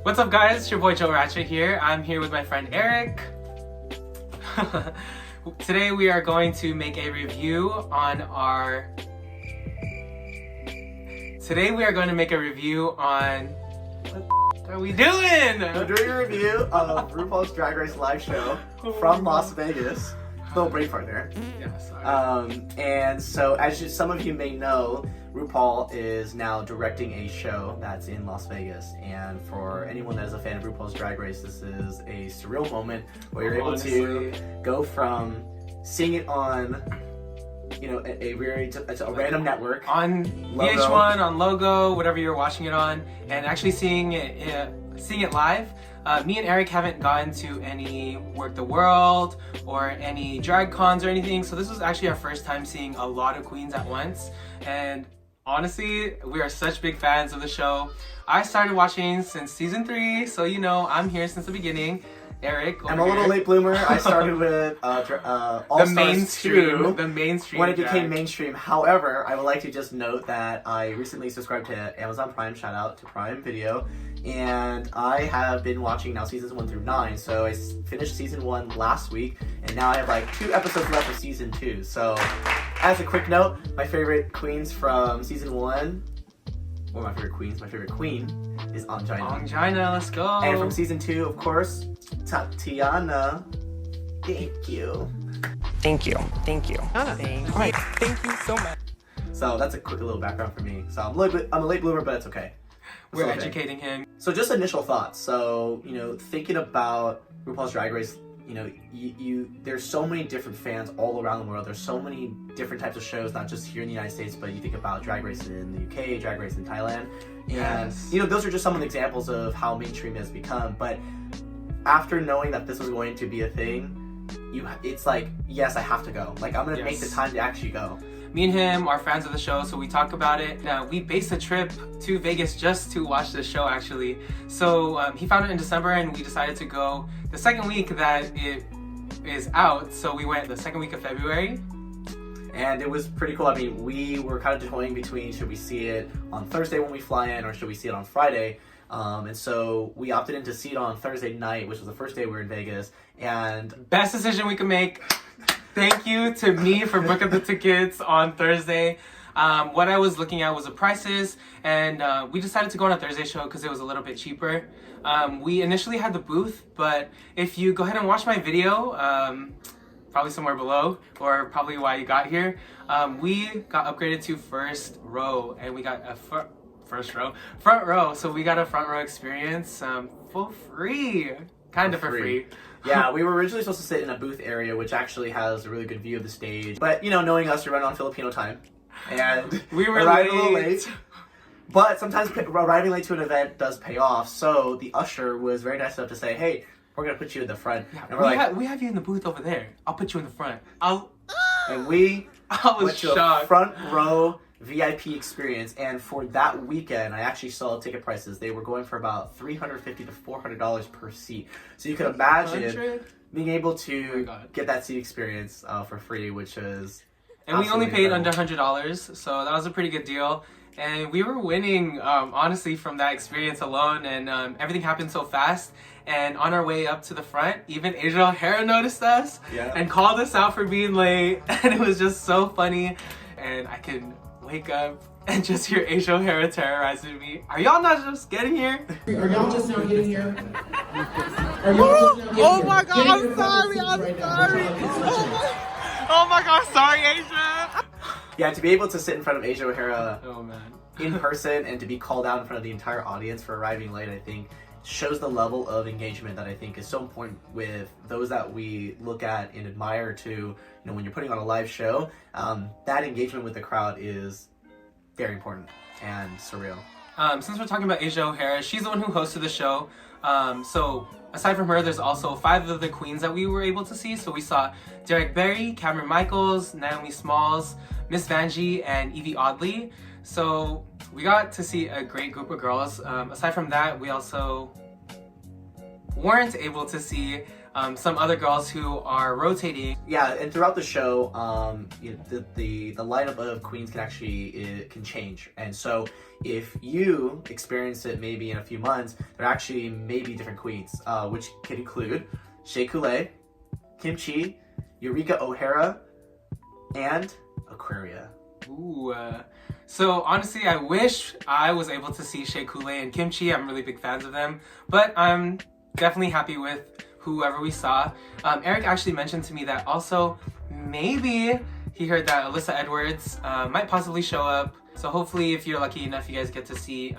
What's up guys, it's your boy Joe Ratchet here. I'm here with my friend Eric. Today we are going to make a review on our... What are we doing? We're doing a review of RuPaul's Drag Race live show from Las Vegas. Little brain fart there. Yeah, sorry. And so, as some of you may know, RuPaul is now directing a show that's in Las Vegas. And for anyone that is a fan of RuPaul's Drag Race, this is a surreal moment where you're able to go from seeing it on, you know, it's a random network on Logo. VH1, on Logo, whatever you're watching it on, and actually seeing it live. Me and Eric haven't gone to any Work the World or any drag cons or anything, so this was actually our first time seeing a lot of queens at once. And honestly, we are such big fans of the show. I started watching since season 3, so you know I'm here since the beginning. Eric, I'm a little late bloomer. I started with All Stars 2 the mainstream when it became mainstream. However, I would like to just note that I recently subscribed to Amazon Prime. Shout out to Prime Video, and I have been watching now seasons 1 through 9. So I finished season 1 last week, and now I have like 2 episodes left of season 2. So, as a quick note, my favorite queens from season 1. One of my favorite queen is Angina. Angina, let's go. And from season 2, of course, Tatiana. Thank you. Thank you. Thank you. Thank you so much. So that's a quick little background for me. So I'm a late bloomer, but it's okay. We're educating him. So just initial thoughts. So, you know, thinking about RuPaul's Drag Race, you know, there's so many different fans all around the world. There's so many different types of shows, not just here in the United States, but you think about Drag Race in the UK, Drag Race in Thailand. And, you know, those are just some of the examples of how mainstream it has become. But after knowing that this was going to be a thing, it's like, yes, I have to go. Like, I'm going to make the time to actually go. Me and him are fans of the show, so we talk about it. Now, we based a trip to Vegas just to watch the show, actually. So he found it in December, and we decided to go the second week that it is out. So we went the second week of February. And it was pretty cool. I mean, we were kind of toying between should we see it on Thursday when we fly in, or should we see it on Friday? And so we opted in to see it on Thursday night, which was the first day we were in Vegas. And best decision we could make. Thank you to me for booking the tickets on Thursday. What I was looking at was the prices, and we decided to go on a Thursday show because it was a little bit cheaper. We initially had the booth, but if you go ahead and watch my video, probably somewhere below, or probably why you got here, we got upgraded to first row, and we got a front row. So we got a front row experience for free, kind of for free. Yeah, we were originally supposed to sit in a booth area, which actually has a really good view of the stage. But, you know, knowing us, we run on Filipino time. And we were arrived a little late. But sometimes arriving late to an event does pay off. So the usher was very nice enough to say, hey, we're going to put you in the front. Yeah, and we have you in the booth over there. I'll put you in the front. And we was to shocked. A front row VIP experience, and for that weekend I actually saw ticket prices. They were going for about $350 to $400 per seat, so you could imagine being able to get that seat experience for free, which is and we only paid under $100, so that was a pretty good deal. And we were winning, honestly, from that experience alone, and everything happened so fast. And on our way up to the front, even Asia O'Hara noticed us and called us out for being late, and it was just so funny. And I could wake up and just hear Asia O'Hara terrorizing me. Are y'all not just getting here? Are y'all just now getting here? Oh my god, I'm sorry. Oh my god, sorry, Asia. Yeah, to be able to sit in front of Asia O'Hara man, in person and to be called out in front of the entire audience for arriving late, I think shows the level of engagement that I think is so important with those that we look at and admire to, you know, when you're putting on a live show, that engagement with the crowd is very important and surreal. Since we're talking about Asia O'Hara, she's the one who hosted the show. So aside from her, there's also 5 of the queens that we were able to see. So we saw Derek Barry, Cameron Michaels, Naomi Smalls, Miss Vanjie, and Evie Oddly. So we got to see a great group of girls. Aside from that, we also weren't able to see some other girls who are rotating. Yeah, and throughout the show, the lineup of queens can change, and so if you experience it maybe in a few months, there actually may be different queens, which could include Shea Coulee, Kimchi, Eureka O'Hara, and Aquaria. Ooh. So honestly, I wish I was able to see Shea Coulee and Kimchi. I'm really big fans of them, but I'm definitely happy with whoever we saw. Eric actually mentioned to me that also maybe he heard that Alyssa Edwards might possibly show up. So hopefully, if you're lucky enough, you guys get to see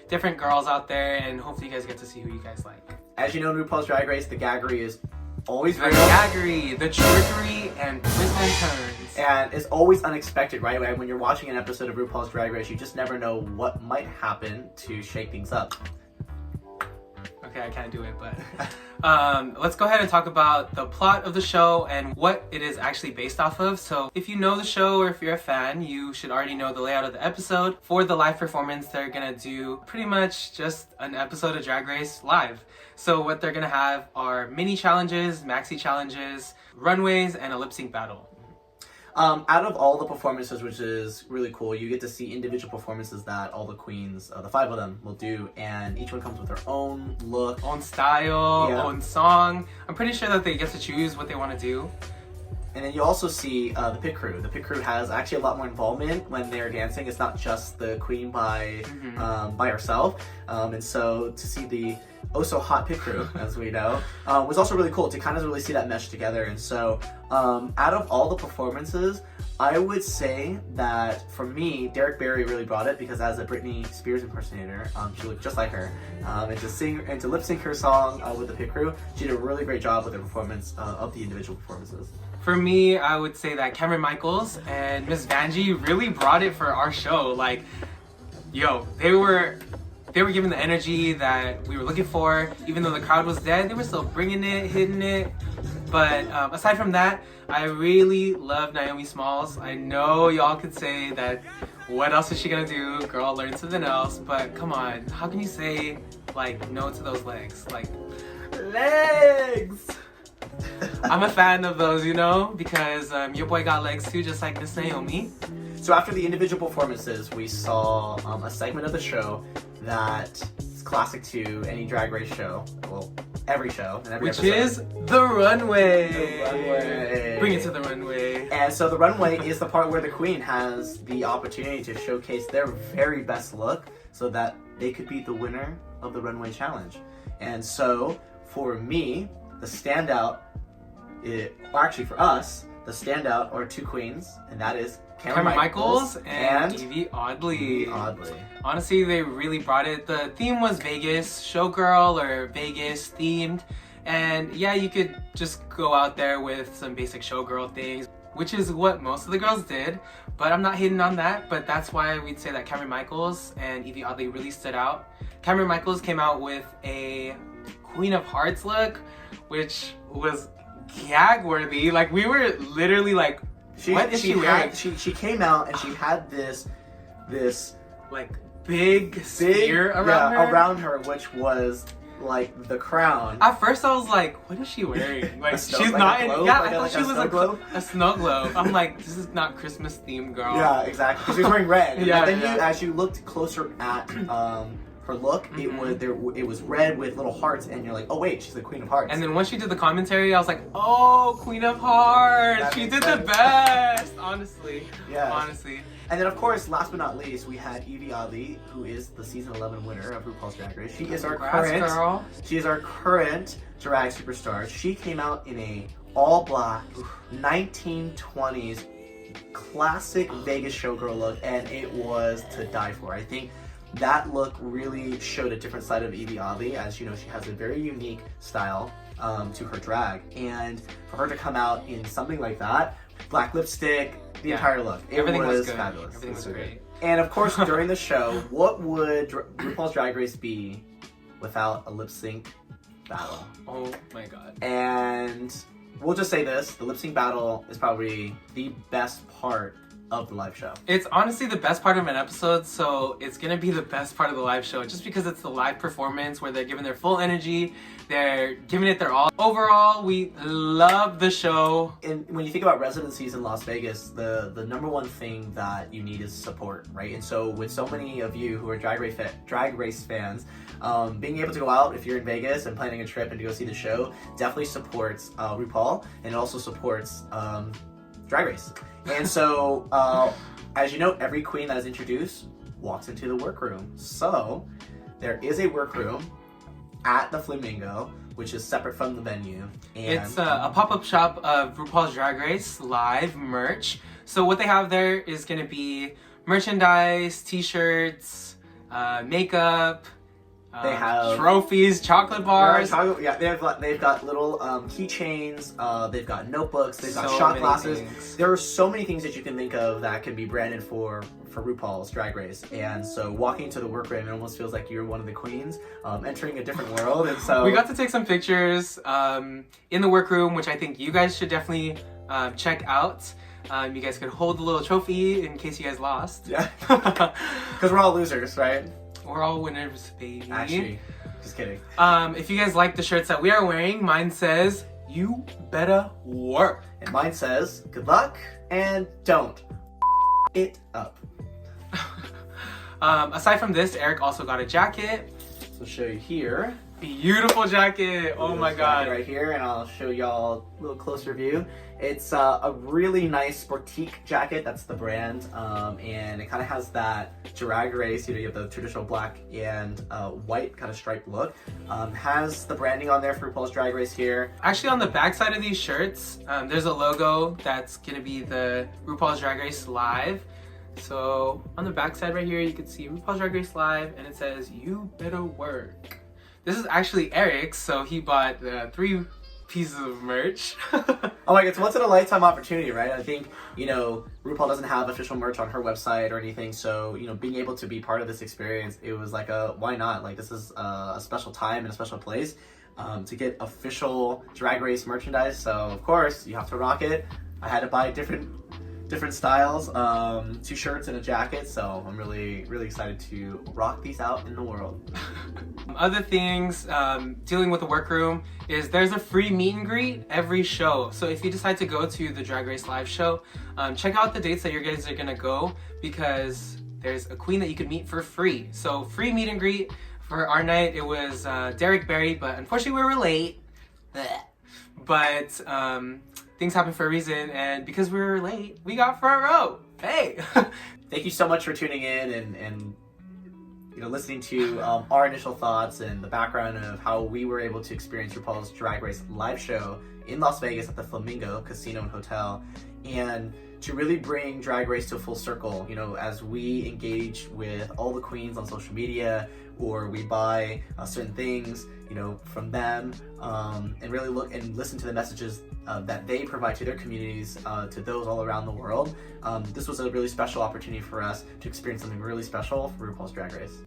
different girls out there, and hopefully you guys get to see who you guys like. As you know, in RuPaul's Drag Race, the gaggery is always The real. gaggery, the trickery, and twists and turns. And it's always unexpected, right? When you're watching an episode of RuPaul's Drag Race, you just never know what might happen to shake things up. Okay, I can't do it, but let's go ahead and talk about the plot of the show and what it is actually based off of. So if you know the show or if you're a fan, you should already know the layout of the episode. For the live performance, they're gonna do pretty much just an episode of Drag Race live. So what they're gonna have are mini challenges, maxi challenges, runways, and a lip sync battle. Out of all the performances, which is really cool, you get to see individual performances that all the queens, the 5 of them, will do, and each one comes with their own look, Own style, Yeah. own song. I'm pretty sure that they get to choose what they want to do. and then you also see the pit crew. The pit crew has actually a lot more involvement when they're dancing. It's not just the queen by herself, and so to see the so hot pit crew, as we know, was also really cool to kind of really see that mesh together. And so out of all the performances, I would say that for me, Derek Barry really brought it, because as a Britney Spears impersonator, she looked just like her, and to lip sync her song with the pit crew, she did a really great job with the performance of the individual performances. For me, I would say that Cameron Michaels and Miss Vanjie really brought it for our show. Like, yo, they were giving the energy that we were looking for. Even though the crowd was dead, they were still bringing it, hitting it. But aside from that, I really love Naomi Smalls. I know y'all could say that, what else is she gonna do? Girl, learn something else. But come on, how can you say, like, no to those legs? Like, legs! I'm a fan of those, you know, because your boy got legs too, just like Miss Naomi. So after the individual performances, we saw a segment of the show that is classic to any Drag Race show. Well, every show and every Which episode. is the runway. The runway. Bring it to the runway. And so the runway is the part where the queen has the opportunity to showcase their very best look so that they could be the winner of the runway challenge. And so for me, the standout, or actually for us, the standout are 2 queens, and that is Cameron Michaels and and Evie Oddly. Oddly. Honestly, they really brought it. The theme was Vegas, showgirl or Vegas themed. And yeah, you could just go out there with some basic showgirl things, which is what most of the girls did. But I'm not hating on that, but that's why we'd say that Cameron Michaels and Evie Oddly really stood out. Cameron Michaels came out with a Queen of Hearts look, which was gag worthy. Like, we were literally like, what is she wearing? She came out and she had this Like, big sphere around her. which was like the crown. At first I was like, what is she wearing? Like, snow- she's like not a in, globe? yeah, Like I a- thought like she a was snow globe? a snow globe. I'm like, this is not Christmas themed, girl. Yeah, exactly. Because she was wearing red. Yeah, But then yeah. as you looked closer at her look, it was red with little hearts, and you're like, oh wait, she's the Queen of Hearts. And then once she did the commentary, I was like, oh, Queen of Hearts. That She makes did sense. the best, honestly. Yeah. Honestly. And then, of course, last but not least, we had Evie Oddly, who is the season 11 winner of RuPaul's Drag Race. She is our Congrats, girl. She is our current drag superstar. She came out in a all black 1920s classic Vegas showgirl look, and it was to die for. I think that look really showed a different side of Evie Oddly. As you know, she has a very unique style to her drag, and for her to come out in something like that, black lipstick, the entire look, Everything was good. fabulous. Everything It was so great. good. And of course, during the show, what would RuPaul's Drag Race be without a lip sync battle? Oh my god. And we'll just say this, the lip sync battle is probably the best part of the live show. It's honestly the best part of an episode, so it's gonna be the best part of the live show just because it's the live performance where they're giving their full energy, they're giving it their all. Overall, we love the show. And when you think about residencies in Las Vegas, the number one thing that you need is support, right? And so with so many of you who are Drag Race fans, being able to go out if you're in Vegas and planning a trip and to go see the show definitely supports RuPaul, and it also supports Drag Race. And so, as you know, every queen that is introduced walks into the workroom. So there is a workroom at the Flamingo, which is separate from the venue. And It's a pop-up shop of RuPaul's Drag Race live merch. So what they have there is going to be merchandise, t-shirts, makeup, they have trophies, chocolate bars. Yeah, they've got little keychains. They've got notebooks. They've got So shot many glasses. things. There are so many things that you can think of that can be branded for RuPaul's Drag Race. And so walking into the workroom, it almost feels like you're one of the queens entering a different world. And so We got to take some pictures in the workroom, which I think you guys should definitely check out. You guys could hold the little trophy in case you guys lost. yeah, because we're all losers, right? We're all winners, baby. Actually, just kidding. If you guys like the shirts that we are wearing, mine says, "You better work." And mine says, good luck and don't it up. Aside from this, Eric also got a jacket. So I'll show you here. Beautiful jacket. Oh my god. Right here, and I'll show y'all a little closer view. It's a really nice Sportique jacket. That's the brand, and it kind of has that Drag Race. You know, you have the traditional black and white kind of striped look. Has the branding on there for RuPaul's Drag Race here. Actually, on the back side of these shirts, there's a logo that's gonna be the RuPaul's Drag Race Live. So on the back side right here, you can see RuPaul's Drag Race Live, and it says, "You better work." This is actually Eric's, so he bought 3 pieces of merch. Oh my god, it's once in a lifetime opportunity, right? I think, you know, RuPaul doesn't have official merch on her website or anything, so, you know, being able to be part of this experience, it was like why not? Like, this is a special time and a special place to get official Drag Race merchandise, so of course, you have to rock it. I had to buy different styles, 2 shirts and a jacket, so I'm really, really excited to rock these out in the world. Other things dealing with the workroom is there's a free meet and greet every show. So if you decide to go to the Drag Race Live show, check out the dates that you guys are gonna go, because there's a queen that you could meet for free. So free meet and greet for our night. It was Derek Barry, but unfortunately we were late. Blech. But things happen for a reason, and because we were late, we got front row. Hey! Thank you so much for tuning in and you know, listening to our initial thoughts and the background of how we were able to experience RuPaul's Drag Race live show in Las Vegas at the Flamingo Casino and Hotel, and to really bring Drag Race to a full circle, you know, as we engage with all the queens on social media, or we buy certain things, you know, from them, and really look and listen to the messages that they provide to their communities, to those all around the world. This was a really special opportunity for us to experience something really special for RuPaul's Drag Race.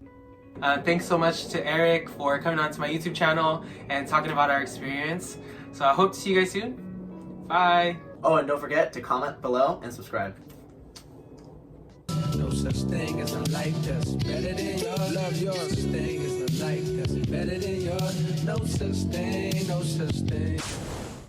Thanks so much to Eric for coming on to my YouTube channel and talking about our experience. So I hope to see you guys soon. Bye. Oh, and don't forget to comment below and subscribe. No such thing as a life that's better than yours. Love yours. Thing is a life that's better than yours. No such thing, no such thing.